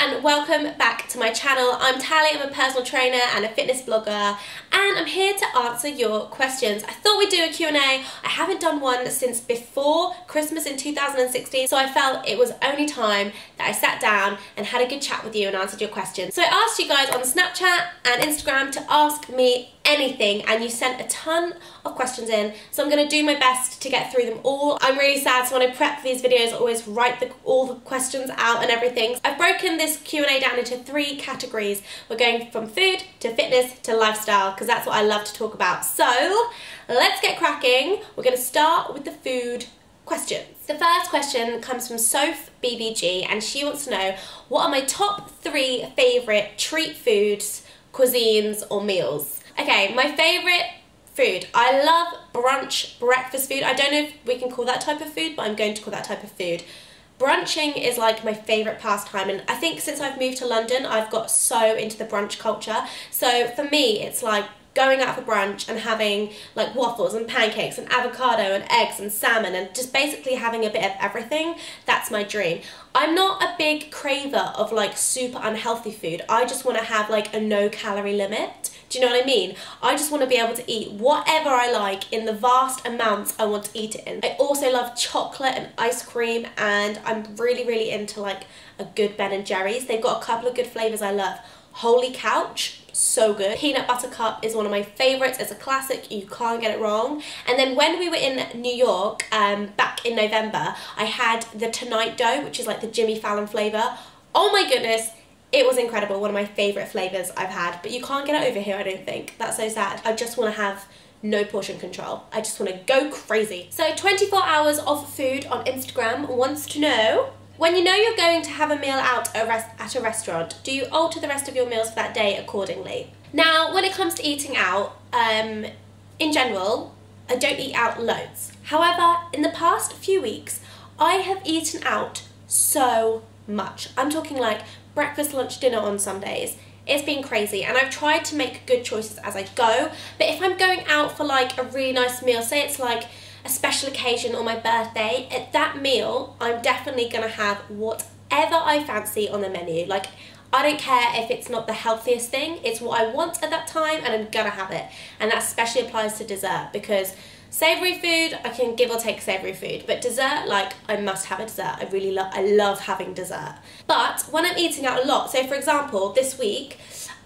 and welcome back to my channel. I'm Tally, I'm a personal trainer and a fitness blogger, and I'm here to answer your questions. I thought we'd do a Q&A. I haven't done one since before Christmas in 2016, so I felt it was only time that I sat down and had a good chat with you and answered your questions. So I asked you guys on Snapchat and Instagram to ask me anything, and you sent a ton of questions in, so I'm going to do my best to get through them all. I'm really sad, so when I prep for these videos I always write all the questions out and everything. I've broken this Q&A down into 3 categories. We're going from food to fitness to lifestyle, because that's what I love to talk about. So let's get cracking. We're going to start with the food questions. The first question comes from Soph BBG, and she wants to know, what are my top 3 favourite treat foods, cuisines or meals? Okay, my favourite food. I love brunch, breakfast food. I don't know if we can call that type of food, but I'm going to call that type of food. Brunching is like my favourite pastime, and I think since I've moved to London I've got so into the brunch culture. So for me it's like going out for brunch and having like waffles and pancakes and avocado and eggs and salmon and just basically having a bit of everything. That's my dream. I'm not a big craver of like super unhealthy food. I just want to have like a no calorie limit. Do you know what I mean? I just want to be able to eat whatever I like in the vast amounts I want to eat it in. I also love chocolate and ice cream, and I'm really into like a good Ben & Jerry's. They've got a couple of good flavours I love. Holy Couch, so good. Peanut Butter Cup is one of my favourites. It's a classic, you can't get it wrong. And then when we were in New York back in November, I had the Tonight Dough, which is like the Jimmy Fallon flavour. Oh my goodness, it was incredible. One of my favourite flavours I've had, but you can't get it over here, I don't think. That's so sad. I just want to have no portion control. I just want to go crazy. So 24 hours of food on Instagram wants to know, when you know you're going to have a meal out at a restaurant, do you alter the rest of your meals for that day accordingly? Now, when it comes to eating out, in general, I don't eat out loads. However, in the past few weeks, I have eaten out so much. I'm talking like breakfast, lunch, dinner on some days. It's been crazy, and I've tried to make good choices as I go, but if I'm going out for like a really nice meal, say it's like a special occasion or my birthday, at that meal I'm definitely gonna have whatever I fancy on the menu. Like, I don't care if it's not the healthiest thing, it's what I want at that time and I'm gonna have it. And that especially applies to dessert, because savoury food, I can give or take savoury food, but dessert, like, I must have a dessert. I love having dessert. But when I'm eating out a lot, so for example, this week,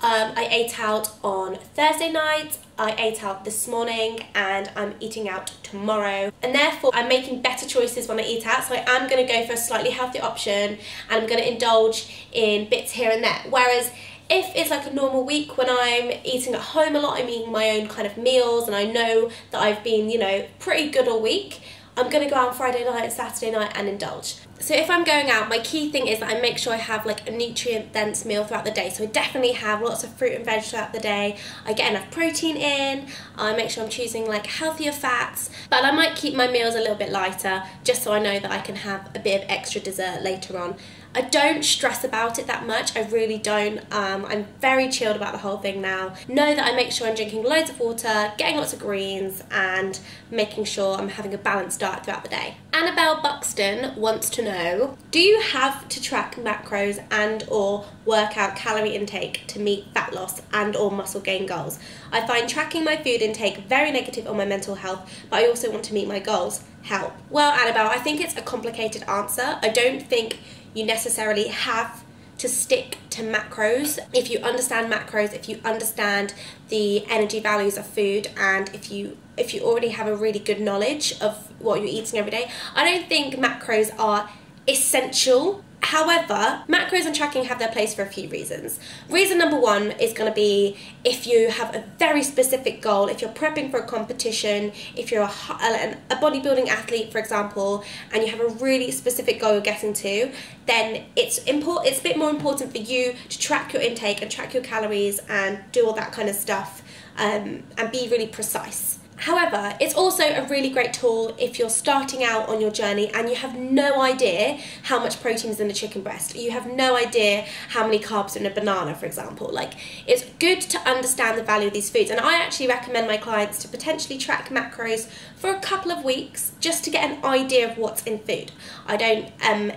I ate out on Thursday night, I ate out this morning, and I'm eating out tomorrow. And therefore, I'm making better choices when I eat out, so I am going to go for a slightly healthier option, and I'm going to indulge in bits here and there. Whereas if it's like a normal week when I'm eating at home a lot, I'm eating my own kind of meals, and I know that I've been, you know, pretty good all week, I'm going to go out on Friday night and Saturday night and indulge. So if I'm going out, my key thing is that I make sure I have like a nutrient-dense meal throughout the day. So I definitely have lots of fruit and veg throughout the day. I get enough protein in. I make sure I'm choosing like healthier fats. But I might keep my meals a little bit lighter, just so I know that I can have a bit of extra dessert later on. I don't stress about it that much, I really don't. I'm very chilled about the whole thing now. Know that I make sure I'm drinking loads of water, getting lots of greens, and making sure I'm having a balanced diet throughout the day. Annabelle Buxton wants to know, do you have to track macros and or work out calorie intake to meet fat loss and or muscle gain goals? I find tracking my food intake very negative on my mental health, but I also want to meet my goals. Help. Well, Annabelle, I think it's a complicated answer. I don't think you necessarily have to stick to macros. If you understand macros, if you understand the energy values of food, and if you already have a really good knowledge of what you're eating every day, I don't think macros are essential. However, macros and tracking have their place for a few reasons. Reason number 1 is going to be if you have a very specific goal, if you're prepping for a competition, if you're a bodybuilding athlete, for example, and you have a really specific goal you're getting to, then it's a bit more important for you to track your intake and track your calories and do all that kind of stuff, and be really precise. However, it's also a really great tool if you're starting out on your journey and you have no idea how much protein is in a chicken breast. You have no idea how many carbs are in a banana, for example. Like, it's good to understand the value of these foods. And I actually recommend my clients to potentially track macros for a couple of weeks just to get an idea of what's in food. I don't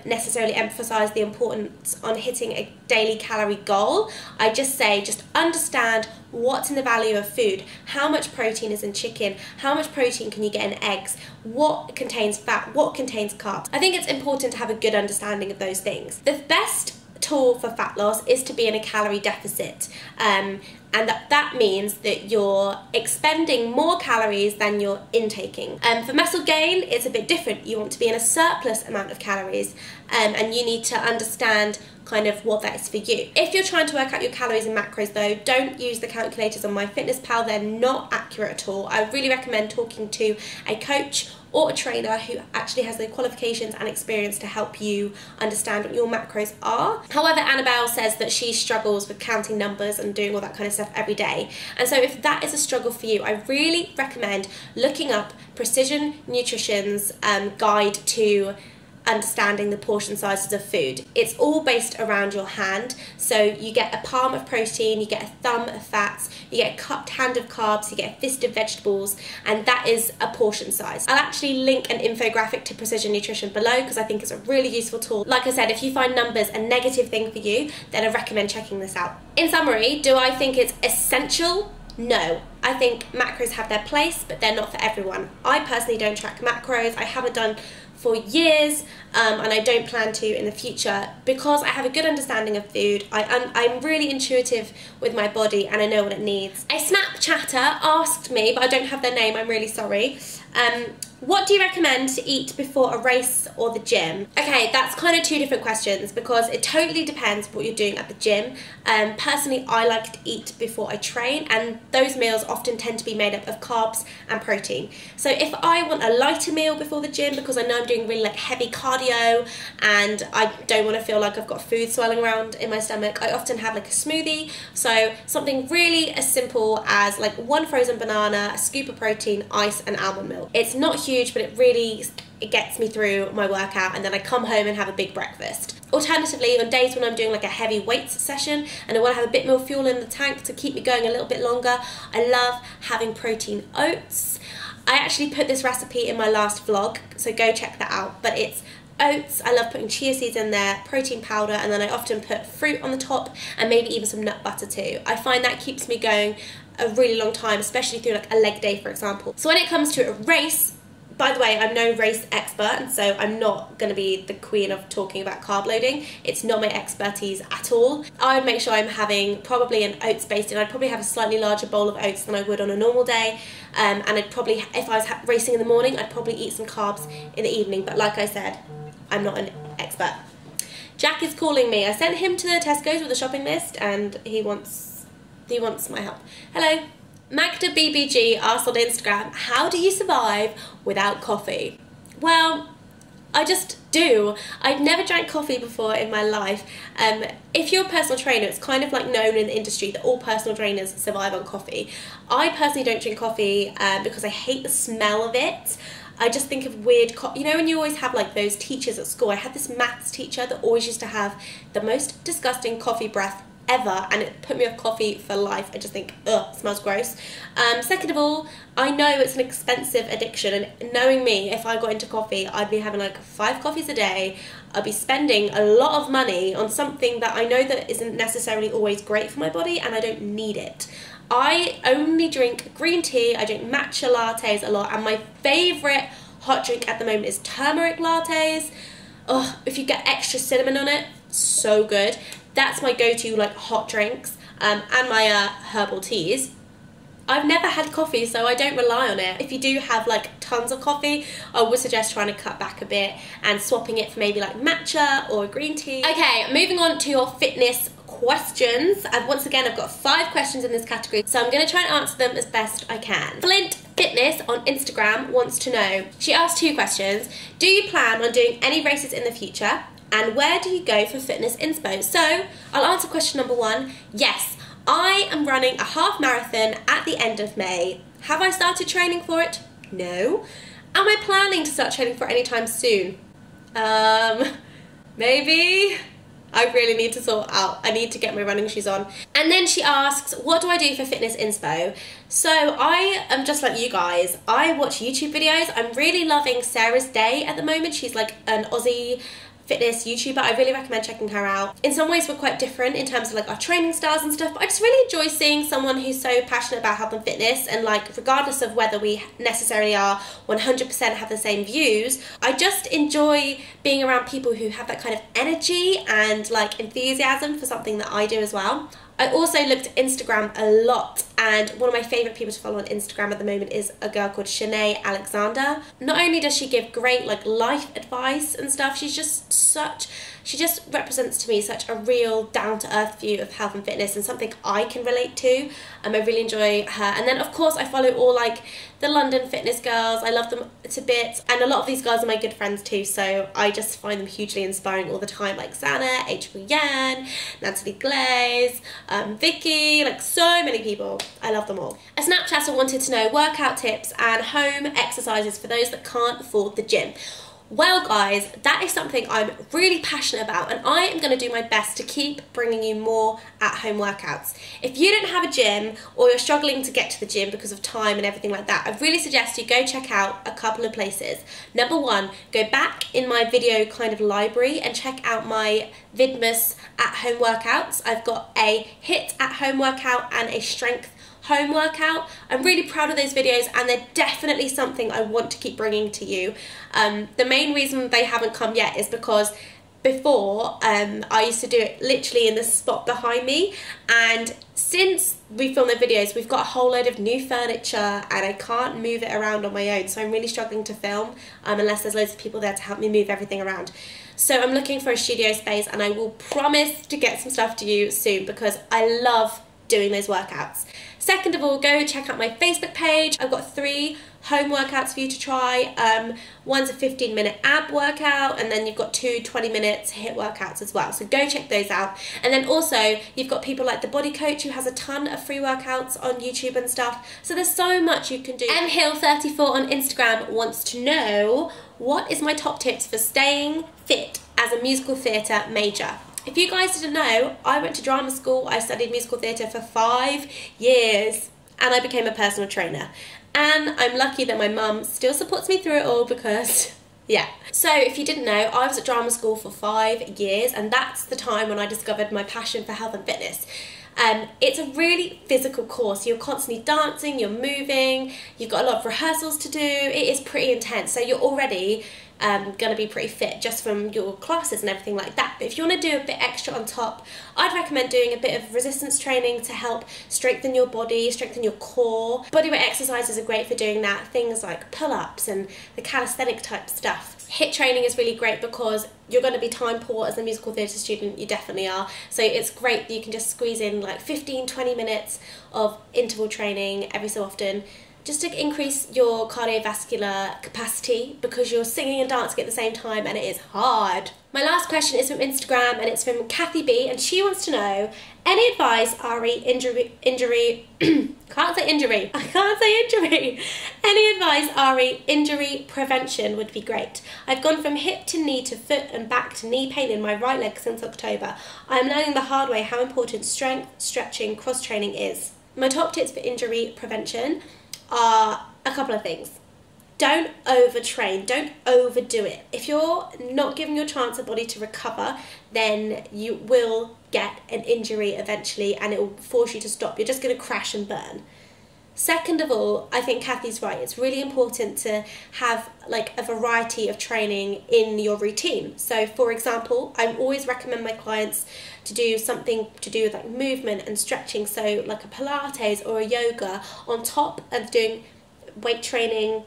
necessarily emphasize the importance on hitting a daily calorie goal. I just say, just understand what's in the value of food, how much protein is in chicken, how much protein can you get in eggs, what contains fat, what contains carbs. I think it's important to have a good understanding of those things. The best tool for fat loss is to be in a calorie deficit, and that means that you're expending more calories than you're intaking. For muscle gain, it's a bit different. You want to be in a surplus amount of calories, and you need to understand kind of what that is for you. If you're trying to work out your calories and macros though, don't use the calculators on MyFitnessPal. They're not accurate at all. I really recommend talking to a coach or a trainer who actually has the qualifications and experience to help you understand what your macros are. However, Annabelle says that she struggles with counting numbers and doing all that kind of stuff every day. And so if that is a struggle for you, I really recommend looking up Precision Nutrition's guide to understanding the portion sizes of food. It's all based around your hand, so you get a palm of protein, you get a thumb of fats, you get a cupped hand of carbs, you get a fist of vegetables, and that is a portion size. I'll actually link an infographic to Precision Nutrition below because I think it's a really useful tool. Like I said, if you find numbers a negative thing for you, then I recommend checking this out. In summary, do I think it's essential? No. I think macros have their place, but they're not for everyone. I personally don't track macros. I haven't done for years, and I don't plan to in the future because I have a good understanding of food. I'm really intuitive with my body and I know what it needs. A Snapchatter asked me, but I don't have their name, I'm really sorry, what do you recommend to eat before a race or the gym? Okay, that's kind of two different questions because it totally depends what you're doing at the gym. Personally, I like to eat before I train, and those meals often tend to be made up of carbs and protein. So if I want a lighter meal before the gym because I know I'm doing really like heavy cardio and I don't want to feel like I've got food swelling around in my stomach, I often have like a smoothie. So something really as simple as like one frozen banana, a scoop of protein, ice and almond milk. It's not huge, but it gets me through my workout, and then I come home and have a big breakfast. Alternatively, on days when I'm doing like a heavy weights session and I want to have a bit more fuel in the tank to keep me going a little bit longer, I love having protein oats. I actually put this recipe in my last vlog, so go check that out, but it's oats. I love putting chia seeds in there, protein powder, and then I often put fruit on the top and maybe even some nut butter too. I find that keeps me going a really long time, especially through like a leg day, for example. So when it comes to a race, by the way, I'm no race expert, and so I'm not going to be the queen of talking about carb loading. It's not my expertise at all. I would make sure I'm having probably an oats based, and I'd probably have a slightly larger bowl of oats than I would on a normal day. And I'd probably, if I was racing in the morning, I'd probably eat some carbs in the evening. But like I said, I'm not an expert. Jack is calling me. I sent him to Tesco's with a shopping list, and he wants my help. Hello. Magda BBG asked on Instagram, how do you survive without coffee? Well, I just do. I've never drank coffee before in my life. If you're a personal trainer, it's kind of like known in the industry that all personal trainers survive on coffee. I personally don't drink coffee because I hate the smell of it. I just think of weird, you know when you always have like those teachers at school. I had this maths teacher that always used to have the most disgusting coffee breath ever, and it put me off coffee for life. I just think, ugh, it smells gross. Second of all, I know it's an expensive addiction, and knowing me, if I got into coffee, I'd be having like 5 coffees a day. I'd be spending a lot of money on something that I know that isn't necessarily always great for my body, and I don't need it. I only drink green tea, I drink matcha lattes a lot, and my favourite hot drink at the moment is turmeric lattes. Oh, if you get extra cinnamon on it, so good. That's my go-to like hot drinks, and my herbal teas. I've never had coffee, so I don't rely on it. If you do have like tons of coffee, I would suggest trying to cut back a bit and swapping it for maybe like matcha or green tea. Okay, moving on to your fitness questions. And once again, I've got 5 questions in this category, so I'm going to try and answer them as best I can. Flint Fitness on Instagram wants to know, she asked 2 questions. Do you plan on doing any races in the future? And where do you go for fitness inspo? So I'll answer question number 1. Yes, I am running a half marathon at the end of May. Have I started training for it? No. Am I planning to start training for it anytime soon? Maybe. I really need to sort out. I need to get my running shoes on. And then she asks, what do I do for fitness inspo? So I am just like you guys. I watch YouTube videos. I'm really loving Sarah's Day at the moment. She's like an Aussie fitness YouTuber. I really recommend checking her out. In some ways we're quite different in terms of like our training styles and stuff, but I just really enjoy seeing someone who's so passionate about health and fitness, and like regardless of whether we necessarily are 100% have the same views, I just enjoy being around people who have that kind of energy and like enthusiasm for something that I do as well. I also looked at Instagram a lot, and one of my favourite people to follow on Instagram at the moment is a girl called Shanae Alexander. Not only does she give great like life advice and stuff, she just represents to me such a real down-to-earth view of health and fitness, and something I can relate to. I really enjoy her. And then of course I follow all like the London fitness girls. I love them to bits, and a lot of these girls are my good friends too, so I just find them hugely inspiring all the time, like Sana, H.B. Yan, Natalie Glaze, Vicky, like so many people. I love them all. A Snapchatter wanted to know workout tips and home exercises for those that can't afford the gym. Well guys, that is something I'm really passionate about, and I am going to do my best to keep bringing you more at-home workouts. If you don't have a gym, or you're struggling to get to the gym because of time and everything like that, I really suggest you go check out a couple of places. Number one, go back in my video kind of library and check out my Vidmas at-home workouts. I've got a HIIT at-home workout and a strength home workout. I'm really proud of those videos, and they're definitely something I want to keep bringing to you. The main reason they haven't come yet is because before I used to do it literally in the spot behind me, and since we filmed the videos we've got a whole load of new furniture and I can't move it around on my own, so I'm really struggling to film unless there's loads of people there to help me move everything around. So I'm looking for a studio space, and I will promise to get some stuff to you soon because I love doing those workouts. Second of all, go check out my Facebook page. I've got 3 home workouts for you to try. One's a 15-minute ab workout, and then you've got 2 20-minute HIIT workouts as well. So go check those out. And then also, you've got people like The Body Coach, who has a ton of free workouts on YouTube and stuff. So there's so much you can do. mhill34 on Instagram wants to know, what is my top tips for staying fit as a musical theatre major? If you guys didn't know, I went to drama school. I studied musical theatre for 5 years, and I became a personal trainer. And I'm lucky that my mum still supports me through it all because, yeah. So if you didn't know, I was at drama school for 5 years, and that's the time when I discovered my passion for health and fitness. It's a really physical course. You're constantly dancing, you're moving, you've got a lot of rehearsals to do. It is pretty intense, so you're already going to be pretty fit just from your classes and everything like that. But if you want to do a bit extra on top, I'd recommend doing a bit of resistance training to help strengthen your body, strengthen your core. Bodyweight exercises are great for doing that, things like pull-ups and the calisthenic type stuff. HIIT training is really great because you're going to be time poor as a musical theatre student, you definitely are, so it's great that you can just squeeze in like 15-20 minutes of interval training every so often, just to increase your cardiovascular capacity, because you're singing and dancing at the same time and it is hard. My last question is from Instagram, and it's from Kathy B, and she wants to know, any advice any advice injury prevention would be great. I've gone from hip to knee to foot and back to knee pain in my right leg since October. I am learning the hard way how important strength, stretching, cross training is. My top tips for injury prevention are a couple of things. Don't overtrain, don't overdo it. If you're not giving your chance a body to recover, then you will get an injury eventually and it will force you to stop. You're just going to crash and burn. Second of all, I think Kathy's right. It's really important to have like a variety of training in your routine. So for example, I always recommend my clients to do something to do with like movement and stretching. So like a Pilates or a yoga on top of doing weight training,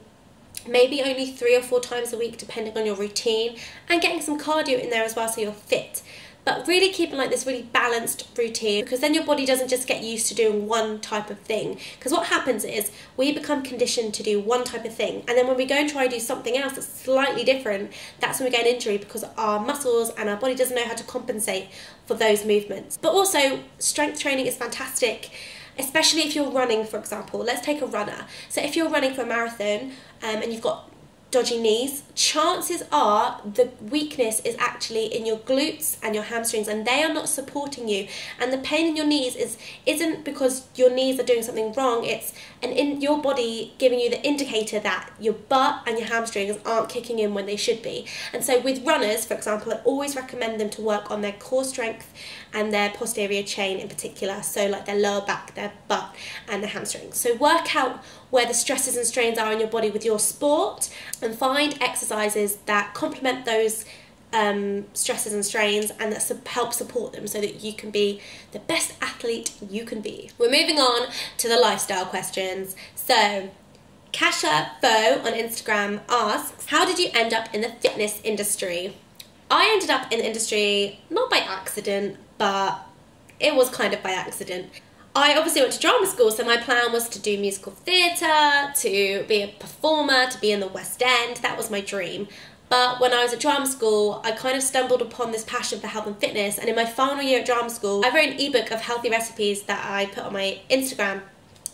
maybe only 3 or 4 times a week depending on your routine, and getting some cardio in there as well so you're fit. But really keeping like this really balanced routine, because then your body doesn't just get used to doing one type of thing. Because what happens is we become conditioned to do one type of thing, and then when we go and try and do something else that's slightly different, that's when we get an injury, because our muscles and our body doesn't know how to compensate for those movements. But also strength training is fantastic. especially if you're running, for example. Let's take a runner. So if you're running for a marathon and you've got dodgy knees, chances are the weakness is actually in your glutes and your hamstrings, and they are not supporting you. And the pain in your knees isn't because your knees are doing something wrong, it's in your body giving you the indicator that your butt and your hamstrings aren't kicking in when they should be. And so with runners, for example, I always recommend them to work on their core strength and their posterior chain in particular, so like their lower back, their butt and their hamstrings. So work out where the stresses and strains are in your body with your sport, and find exercises that complement those stresses and strains and that help support them so that you can be the best athlete you can be. We're moving on to the lifestyle questions. So Kasha Fo on Instagram asks, how did you end up in the fitness industry? I ended up in the industry not by accident, but it was kind of by accident. I obviously went to drama school, so my plan was to do musical theatre, to be a performer, to be in the West End. That was my dream. But when I was at drama school, I kind of stumbled upon this passion for health and fitness, and in my final year at drama school, I wrote an ebook of healthy recipes that I put on my Instagram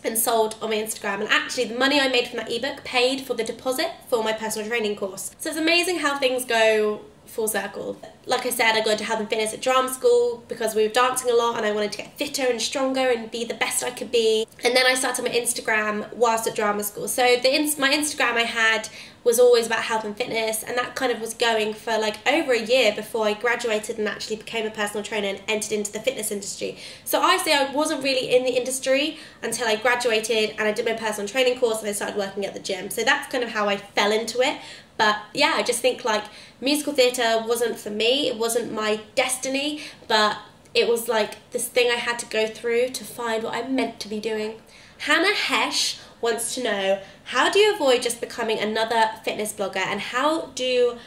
and sold on my Instagram, and actually the money I made from that ebook paid for the deposit for my personal training course. So it's amazing how things go full circle. Like I said, I got into health and fitness at drama school because we were dancing a lot and I wanted to get fitter and stronger and be the best I could be. And then I started my Instagram whilst at drama school. So my Instagram I had was always about health and fitness, and that kind of was going for like over a year before I graduated and actually became a personal trainer and entered into the fitness industry. So I say I wasn't really in the industry until I graduated and I did my personal training course and I started working at the gym. So that's kind of how I fell into it. But yeah, I just think like musical theatre wasn't for me, it wasn't my destiny, but it was like this thing I had to go through to find what I'm meant to be doing. Hannah Hesh wants to know, how do you avoid just becoming another fitness blogger, and how do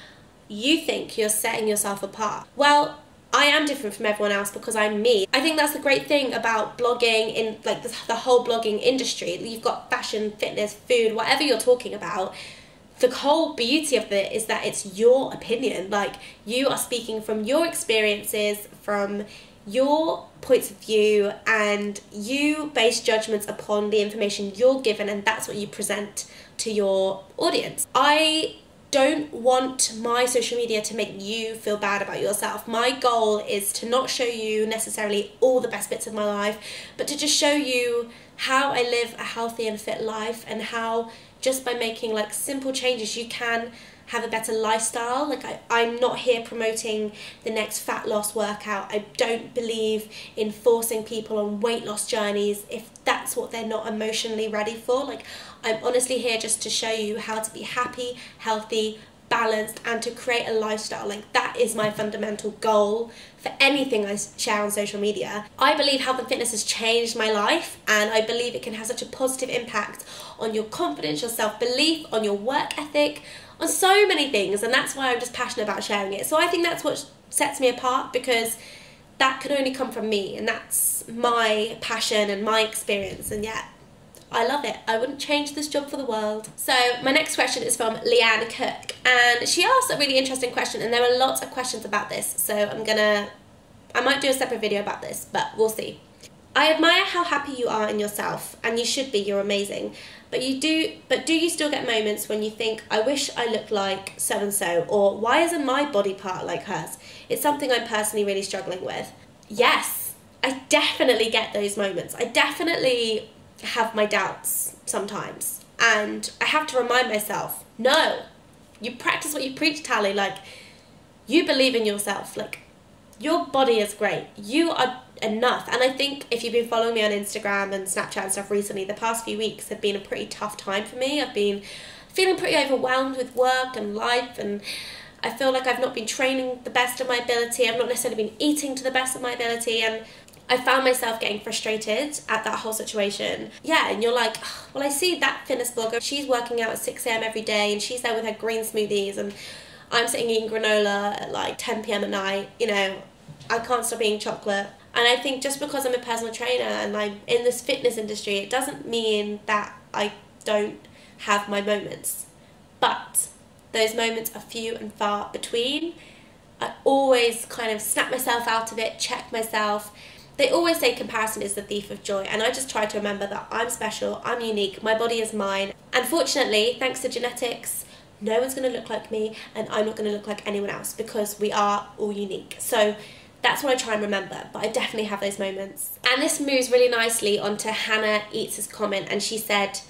you think you're setting yourself apart? Well, I am different from everyone else because I'm me. I think that's the great thing about blogging in like the whole blogging industry. You've got fashion, fitness, food, whatever you're talking about. The whole beauty of it is that it's your opinion. Like, you are speaking from your experiences, from your points of view, and you base judgments upon the information you're given, and that's what you present to your audience. I don't want my social media to make you feel bad about yourself. My goal is to not show you necessarily all the best bits of my life, but to just show you how I live a healthy and fit life, and how just by making like simple changes you can have a better lifestyle. Like I'm not here promoting the next fat loss workout. I don't believe in forcing people on weight loss journeys if that's what they're not emotionally ready for. Like, I'm honestly here just to show you how to be happy, healthy, balanced, and to create a lifestyle. Like, that is my fundamental goal for anything I share on social media. I believe health and fitness has changed my life, and I believe it can have such a positive impact on your confidence, your self-belief, on your work ethic, on so many things, and that's why I'm just passionate about sharing it. So I think that's what sets me apart, because that can only come from me, and that's my passion and my experience, and yet I love it. I wouldn't change this job for the world. So my next question is from Leanne Cook, and she asked a really interesting question, and there were lots of questions about this, so I might do a separate video about this, but we'll see. I admire how happy you are in yourself, and you should be, you're amazing. But do you still get moments when you think, I wish I looked like so-and-so, or why isn't my body part like hers? It's something I'm personally really struggling with. Yes, I definitely get those moments. I definitely have my doubts sometimes, and I have to remind myself, no, you practice what you preach, Tally. Like, you believe in yourself. Like, your body is great. You are enough. And I think if you've been following me on Instagram and Snapchat and stuff recently, the past few weeks have been a pretty tough time for me. I've been feeling pretty overwhelmed with work and life, and I feel like I've not been training the best of my ability. I've not necessarily been eating to the best of my ability, and I found myself getting frustrated at that whole situation. Yeah, and you're like, oh, well, I see that fitness blogger, she's working out at 6 AM every day, and she's there with her green smoothies, and I'm sitting eating granola at like 10 PM at night. You know, I can't stop eating chocolate. And I think just because I'm a personal trainer and I'm in this fitness industry, it doesn't mean that I don't have my moments. But those moments are few and far between. I always kind of snap myself out of it, check myself, They always say comparison is the thief of joy, and I just try to remember that I'm special, I'm unique, my body is mine. Unfortunately, thanks to genetics, no one's going to look like me, and I'm not going to look like anyone else, because we are all unique. So that's what I try and remember, but I definitely have those moments. And this moves really nicely onto Hannah Eats' comment, and she said,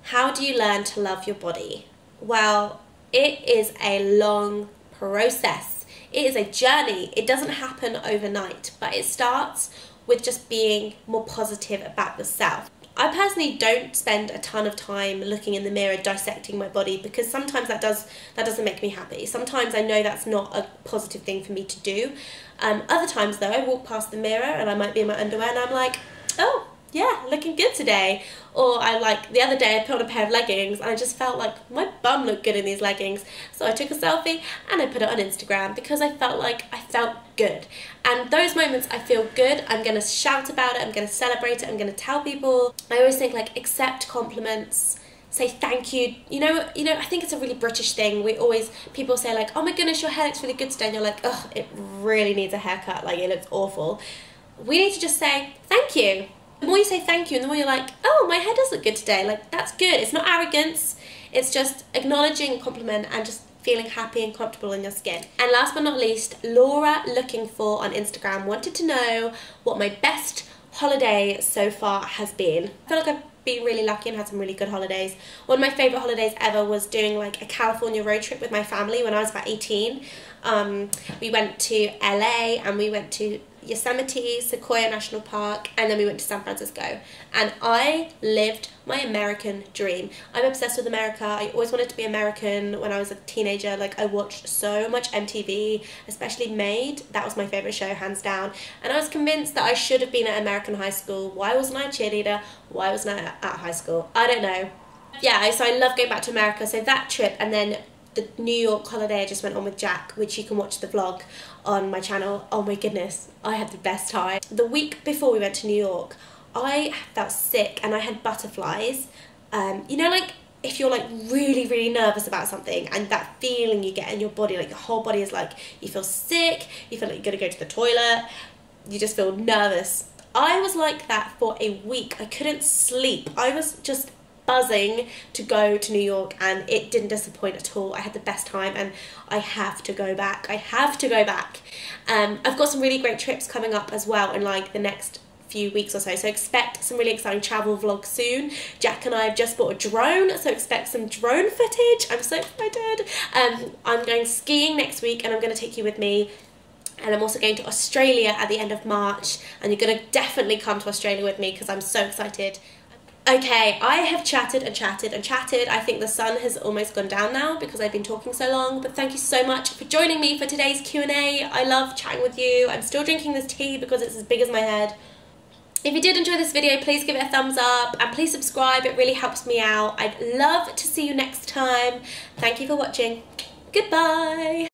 how do you learn to love your body? Well, it is a long process. It is a journey. It doesn't happen overnight, but it starts with just being more positive about yourself. I personally don't spend a ton of time looking in the mirror dissecting my body, because sometimes that doesn't make me happy. Sometimes I know that's not a positive thing for me to do. Other times though, I walk past the mirror and I might be in my underwear and I'm like, oh yeah, looking good today. Or the other day I put on a pair of leggings and I just felt like my bum looked good in these leggings. So I took a selfie and I put it on Instagram because I felt like I felt good. And those moments I feel good, I'm going to shout about it, I'm going to celebrate it, I'm going to tell people. I always think like accept compliments, say thank you. You know, I think it's a really British thing. People say like, oh my goodness, your hair looks really good today. And you're like, ugh, it really needs a haircut. Like it looks awful. We need to just say thank you. The more you say thank you and the more you're like, oh, my hair does look good today, like that's good. It's not arrogance, it's just acknowledging a compliment and just feeling happy and comfortable in your skin. And last but not least, Laura Looking For on Instagram wanted to know what my best holiday so far has been. I feel like I've been really lucky and had some really good holidays. One of my favourite holidays ever was doing like a California road trip with my family when I was about 18. We went to LA and we went to Yosemite, Sequoia National Park, and then we went to San Francisco. And I lived my American dream. I'm obsessed with America. I always wanted to be American when I was a teenager. Like I watched so much MTV, especially Made. That was my favourite show, hands down. And I was convinced that I should have been at American high school. Why wasn't I a cheerleader? Why wasn't I at high school? I don't know. Yeah, so I love going back to America. So that trip, and then the New York holiday I just went on with Jack, which you can watch the vlog on my channel. Oh my goodness, I had the best time. The week before we went to New York, I felt sick and I had butterflies. You know, like if you're like really, really nervous about something and that feeling you get in your body, like your whole body is like, you feel sick, you feel like you're gonna go to the toilet, you just feel nervous. I was like that for a week. I couldn't sleep. I was just buzzing to go to New York and it didn't disappoint at all. I had the best time and I have to go back. I have to go back. I've got some really great trips coming up as well in like the next few weeks or so, so expect some really exciting travel vlogs soon. Jack and I have just bought a drone, so expect some drone footage. I'm so excited. I'm going skiing next week and I'm going to take you with me. And I'm also going to Australia at the end of March, and you're going to definitely come to Australia with me because I'm so excited. Okay, I have chatted and chatted and chatted. I think the sun has almost gone down now because I've been talking so long, but thank you so much for joining me for today's Q&A. I love chatting with you. I'm still drinking this tea because it's as big as my head. If you did enjoy this video, please give it a thumbs up and please subscribe. It really helps me out. I'd love to see you next time. Thank you for watching. Goodbye.